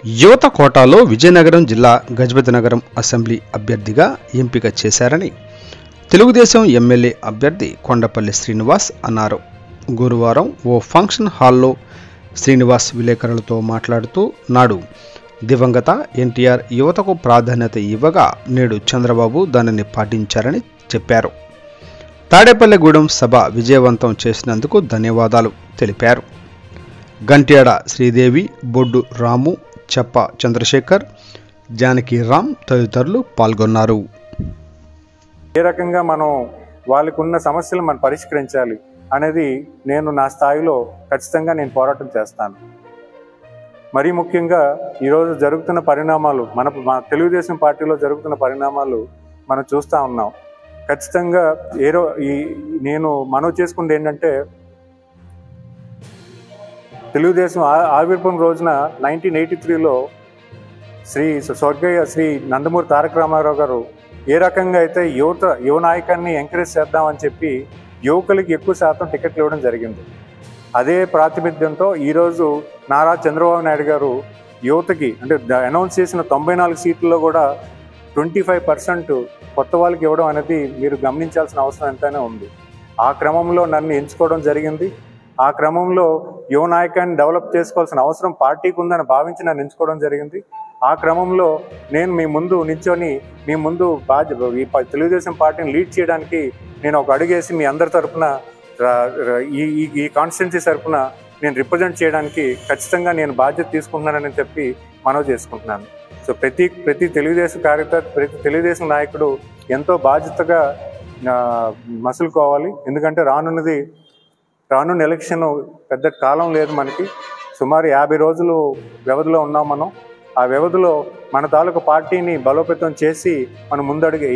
యువత కోటాలో విజయనగరం జిల్లా గజపతి నగరం అసెంబ్లీ అభ్యర్థిగా ఎంపిక చేశారని తెలుగుదేశం ఎమ్మెల్యే అభ్యర్థి కొండపల్లి శ్రీనివాస్ అన్నారు. గురువారం ఓ ఫంక్షన్ హాల్లో శ్రీనివాస్ విలేకరులతో మాట్లాడుతూ నాడు దివంగత ఎన్టీఆర్ యువతకు ప్రాధాన్యత ఇవ్వగా నేడు చంద్రబాబు దానిని పాటించారని చెప్పారు. తాడేపల్లిగూడెం సభ విజయవంతం చేసినందుకు ధన్యవాదాలు తెలిపారు. గంట్యాడ శ్రీదేవి, బొడ్డు రాము, చప్ప చంద్రశేఖర్, జానకి రామ్ తదితరులు పాల్గొన్నారు. ఏ రకంగా మనం వాళ్ళకున్న సమస్యలు మనం పరిష్కరించాలి అనేది నేను నా స్థాయిలో ఖచ్చితంగా నేను పోరాటం చేస్తాను. మరీ ముఖ్యంగా ఈరోజు జరుగుతున్న పరిణామాలు మన తెలుగుదేశం పార్టీలో జరుగుతున్న పరిణామాలు మనం చూస్తూ ఉన్నాం. ఖచ్చితంగా నేను మనవి చేసుకుంది ఏంటంటే, తెలుగుదేశం ఆవిర్భావం రోజున 1983లో స్వర్గీయ శ్రీ నందమూరి తారక రామారావు గారు ఏ రకంగా అయితే యువ నాయకాన్ని ఎంకరేజ్ చేద్దామని చెప్పి యువకులకి ఎక్కువ శాతం టికెట్లు ఇవ్వడం జరిగింది. అదే ప్రాతినిధ్యంతో ఈరోజు నారా చంద్రబాబు నాయుడు గారు యువతకి అంటే అనౌన్స్ చేసిన 94 సీట్లలో కూడా 25% కొత్త వాళ్ళకి ఇవ్వడం అనేది మీరు గమనించాల్సిన అవసరం ఎంతైనా ఉంది. ఆ క్రమంలో నన్ను ఎంచుకోవడం జరిగింది. ఆ క్రమంలో యువ నాయకాన్ని డెవలప్ చేసుకోవాల్సిన అవసరం పార్టీకి ఉందని భావించి నన్ను ఎంచుకోవడం జరిగింది. ఆ క్రమంలో నేను మీ ముందు నిల్చొని మీ ముందు ఈ తెలుగుదేశం పార్టీని లీడ్ చేయడానికి నేను ఒక అడుగేసి మీ అందరి తరఫున ఈ కాన్స్టిట్యున్సీ తరఫున నేను రిప్రజెంట్ చేయడానికి ఖచ్చితంగా నేను బాధ్యత తీసుకుంటున్నానని చెప్పి మనవి చేసుకుంటున్నాను. సో ప్రతి తెలుగుదేశం కార్యకర్త, ప్రతి తెలుగుదేశం నాయకుడు ఎంతో బాధ్యతగా మసులుకోవాలి. ఎందుకంటే రానున్న ఎలక్షన్ పెద్ద కాలం లేదు మనకి. సుమారు 50 రోజులు వ్యవధిలో ఉన్నాం మనం. ఆ వ్యవధిలో మన తాలూకు పార్టీని బలోపేతం చేసి మనం ముందడుగు